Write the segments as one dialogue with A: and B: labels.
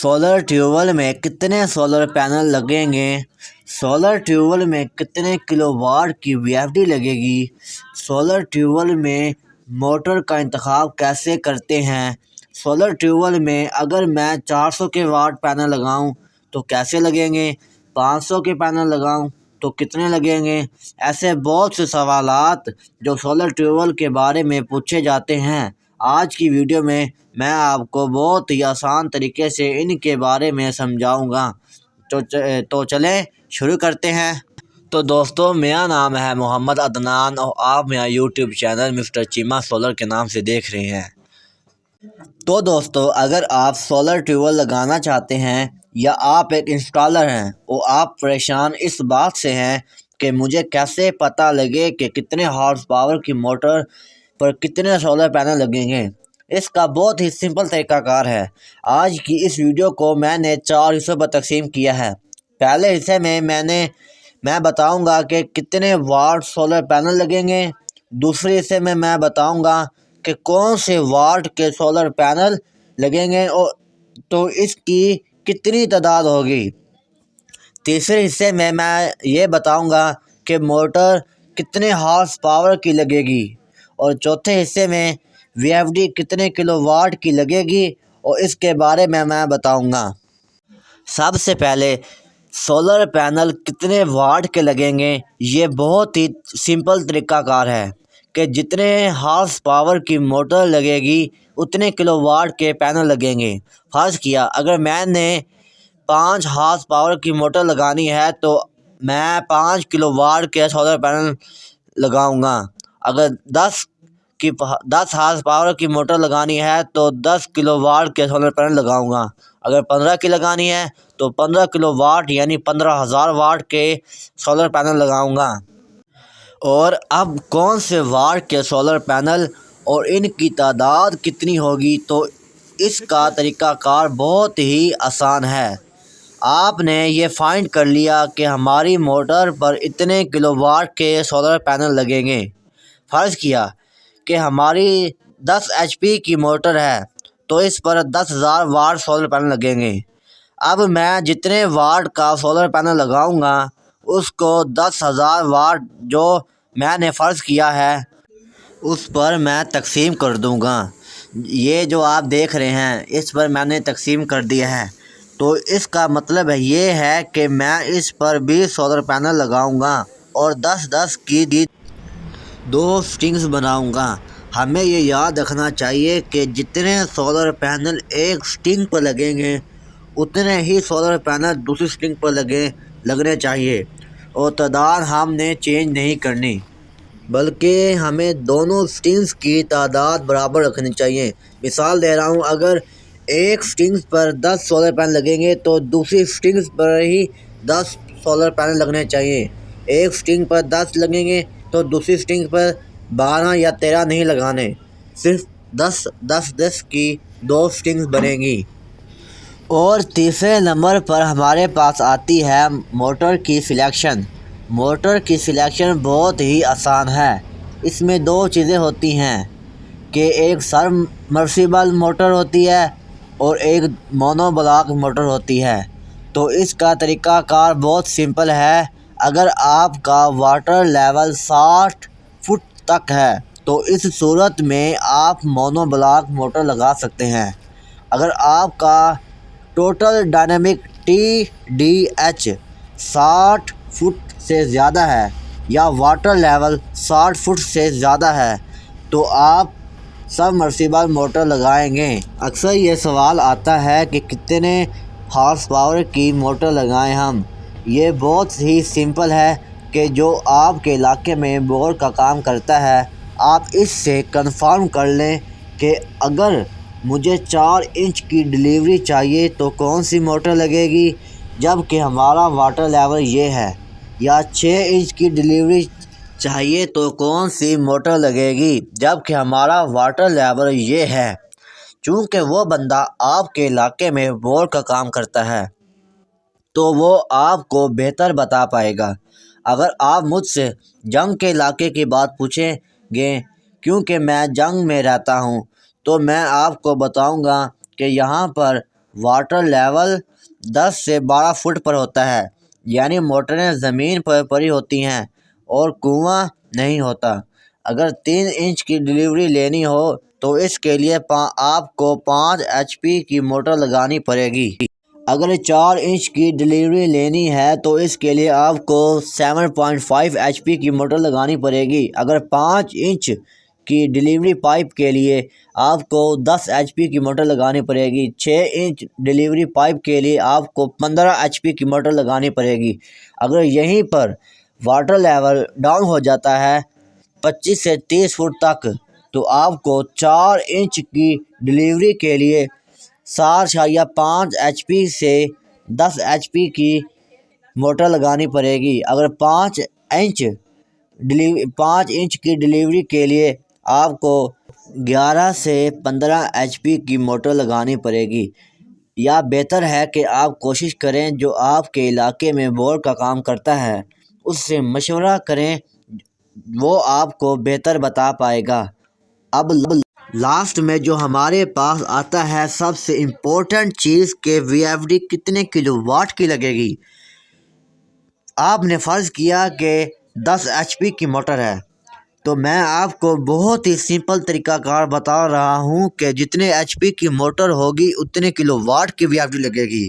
A: Solar tubewell میں کتنے solar panel لگیں گے؟ سولر ٹیوبویل میں کتنے کلو واٹ کی VFD لگے گی؟ سولر ٹیوبویل میں موٹر کا انتخاب کیسے کرتے ہیں؟ سولر ٹیوبویل میں اگر میں 400 کے واٹ پینل لگاؤں تو کیسے لگیں گے؟ 500 کے پینل لگاؤں تو کتنے لگیں گے؟ ایسے بہت سے سوالات جو سولر ٹیوبویل کے بارے میں پوچھے جاتے ہیں، آج کی ویڈیو میں آپ کو بہت ہی آسان طریقے سے ان کے بارے میں سمجھاؤں گا۔ تو چلیں شروع کرتے ہیں۔ تو دوستو، میرا نام ہے محمد عدنان اور آپ میرا YouTube channel Mr Cheema solar کے نام سے دیکھ رہے ہیں۔ تو دوستو، اگر آپ سولر ٹیوبویل لگانا چاہتے ہیں یا آپ ایک انسٹالر ہیں اور آپ پریشان اس بات سے ہیں کہ مجھے کیسے پتہ لگے کہ کتنے ہارس پاور کی موٹر پر کتنے سولر پینل لگیں گے، اس کا بہت ہی سمپل طریقہ کار ہے۔ آج کی اس ویڈیو کو میں نے 4 حصوں پر تقسیم کیا ہے۔ پہلے حصے میں میں بتاؤں گا کہ کتنے واٹ سولر پینل لگیں گے۔ دوسرے حصے میں بتاؤں گا کہ کون سے واٹ کے سولر پینل لگیں گے اور تو اس کی کتنی تعداد ہوگی۔ تیسرے حصے میں یہ بتاؤں گا کہ موٹر کتنے ہارس پاور کی لگے گی، اور چوتھے حصے میں VFD کتنے کلو واٹ کی لگے گی اور اس کے بارے میں بتاؤں گا۔ سب سے پہلے سولر پینل کتنے واٹ کے لگیں گے، یہ بہت ہی سمپل طریقہ کار ہے کہ جتنے ہارس پاور کی موٹر لگے گی اتنے کلو واٹ کے پینل لگیں گے۔ فرض کیا اگر میں نے 5 ہارس پاور کی موٹر لگانی ہے تو میں 5 کلو واٹ کے سولر پینل لگاؤں گا۔ اگر 10 ہارس پاور کی موٹر لگانی ہے تو 10 کلو واٹ کے سولر پینل لگاؤں گا۔ اگر 15 کی لگانی ہے تو 15 کلو واٹ یعنی 15,000 واٹ کے سولر پینل لگاؤں گا۔ اور اب کون سے واٹ کے سولر پینل اور ان کی تعداد کتنی ہوگی، تو اس کا طریقہ کار بہت ہی آسان ہے۔ آپ نے یہ فائنڈ کر لیا کہ ہماری موٹر پر اتنے کلو واٹ کے سولر پینل لگیں گے۔ فرض کیا کہ ہماری 10 HP کی موٹر ہے تو اس پر 10,000 واٹ سولر پینل لگیں گے۔ اب میں جتنے واٹ کا سولر پینل لگاؤں گا اس کو 10,000 واٹ جو میں نے فرض کیا ہے اس پر میں تقسیم کر دوں گا۔ یہ جو آپ دیکھ رہے ہیں اس پر میں نے تقسیم کر دیا ہے، تو اس کا مطلب یہ ہے کہ میں اس پر 20 سولر پینل لگاؤں گا اور 10-10 کی 2 سٹرنگز بناؤں گا۔ ہمیں یہ یاد رکھنا چاہیے کہ جتنے سولر پینل ایک سٹرنگ پر لگیں گے اتنے ہی سولر پینل دوسری سٹرنگ پر لگنے چاہیے، اور تعداد ہم نے چینج نہیں کرنی بلکہ ہمیں دونوں سٹرنگز کی تعداد برابر رکھنی چاہیے۔ مثال دے رہا ہوں، اگر ایک سٹرنگ پر 10 سولر پینل لگیں گے تو دوسری سٹرنگ پر ہی 10 سولر پینل لگنے چاہیے۔ ایک سٹرنگ پر 10 لگیں گے تو دوسری سٹرنگ پر 12 یا 13 نہیں لگانے، صرف 10-10 کی 2 سٹرنگز بنیں گی۔ اور تیسرے نمبر پر ہمارے پاس آتی ہے موٹر کی سلیکشن۔ موٹر کی سلیکشن بہت ہی آسان ہے۔ اس میں 2 چیزیں ہوتی ہیں کہ ایک سبمرسیبل موٹر ہوتی ہے اور ایک مونو بلاک موٹر ہوتی ہے۔ تو اس کا طریقہ کار بہت سمپل ہے۔ اگر آپ کا واٹر لیول 60 فٹ تک ہے تو اس صورت میں آپ مونو بلاک موٹر لگا سکتے ہیں۔ اگر آپ کا ٹوٹل ڈائنامک TDH 60 فٹ سے زیادہ ہے یا واٹر لیول 60 فٹ سے زیادہ ہے تو آپ سبمرسیبل موٹر لگائیں گے۔ اکثر یہ سوال آتا ہے کہ کتنے ہارس پاور کی موٹر لگائیں ہم۔ یہ بہت ہی سمپل ہے کہ جو آپ کے علاقے میں بور کا کام کرتا ہے آپ اس سے کنفرم کر لیں کہ اگر مجھے 4 انچ کی ڈلیوری چاہیے تو کون سی موٹر لگے گی، جب کہ ہمارا واٹر لیول یہ ہے، یا 6 انچ کی ڈلیوری چاہیے تو کون سی موٹر لگے گی جب کہ ہمارا واٹر لیول یہ ہے۔ چونکہ وہ بندہ آپ کے علاقے میں بور کا کام کرتا ہے تو وہ آپ کو بہتر بتا پائے گا۔ اگر آپ مجھ سے جنگ کے علاقے کی بات پوچھیں گے، کیونکہ میں جنگ میں رہتا ہوں، تو میں آپ کو بتاؤں گا کہ یہاں پر واٹر لیول 10 سے 12 فٹ پر ہوتا ہے، یعنی موٹریں زمین پر پڑی ہوتی ہیں اور کنواں نہیں ہوتا۔ اگر 3 انچ کی ڈلیوری لینی ہو تو اس کے لیے آپ کو 5 HP کی موٹر لگانی پڑے گی۔ اگر 4 انچ کی ڈلیوری لینی ہے تو اس کے لیے آپ کو 7.5 HP کی موٹر لگانی پڑے گی۔ اگر 5 انچ کی ڈلیوری پائپ کے لیے آپ کو 10 HP کی موٹر لگانی پڑے گی۔ 6 انچ ڈلیوری پائپ کے لیے آپ کو 15 HP کی موٹر لگانی پڑے گی۔ اگر یہیں پر واٹر لیول ڈاؤن ہو جاتا ہے 25 سے 30 فٹ تک تو آپ کو 4 انچ کی ڈلیوری کے لیے 7.5 HP سے 10 HP کی موٹر لگانی پڑے گی۔ اگر 5 انچ کی ڈلیوری کے لیے آپ کو 11 سے 15 HP کی موٹر لگانی پڑے گی۔ یا بہتر ہے کہ آپ کوشش کریں جو آپ کے علاقے میں بور کا کام کرتا ہے اس سے مشورہ کریں، وہ آپ کو بہتر بتا پائے گا۔ اب لاسٹ میں جو ہمارے پاس آتا ہے سب سے امپورٹنٹ چیز کہ VFD کتنے کلو واٹ کی لگے گی۔ آپ نے فرض کیا کہ 10 HP کی موٹر ہے تو میں آپ کو بہت ہی سمپل طریقہ کار بتا رہا ہوں کہ جتنے HP کی موٹر ہوگی اتنے کلو واٹ کی VFD لگے گی۔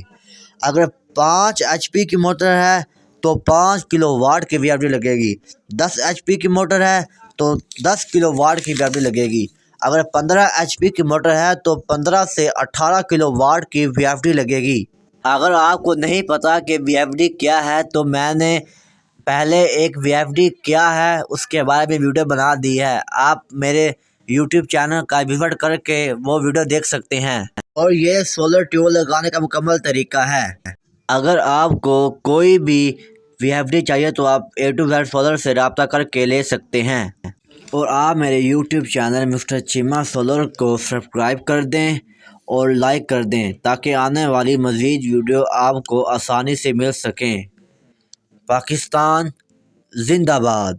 A: اگر 5 HP کی موٹر ہے تو 5 کلو واٹ کی VFD لگے گی۔ 10 HP کی موٹر ہے تو 10 کلو واٹ کی VFD لگے گی۔ اگر 15 HP کی موٹر ہے تو 15 سے 18 کلو واٹ کی VFD لگے گی۔ اگر آپ کو نہیں پتہ کہ VFD کیا ہے تو میں نے پہلے ایک VFD کیا ہے اس کے بارے میں ویڈیو بنا دی ہے، آپ میرے YouTube چینل کا وزٹ کر کے وہ ویڈیو دیکھ سکتے ہیں۔ اور یہ سولر ٹیوب لگانے کا مکمل طریقہ ہے۔ اگر آپ کو کوئی بھی VFD چاہیے تو آپ A to Z سولر سے رابطہ کر کے لے سکتے ہیں۔ اور آپ میرے YouTube channel Mr Cheema solar کو سبسکرائب کر دیں اور لائک کر دیں تاکہ آنے والی مزید ویڈیو آپ کو آسانی سے مل سکیں۔ پاکستان زندہ باد۔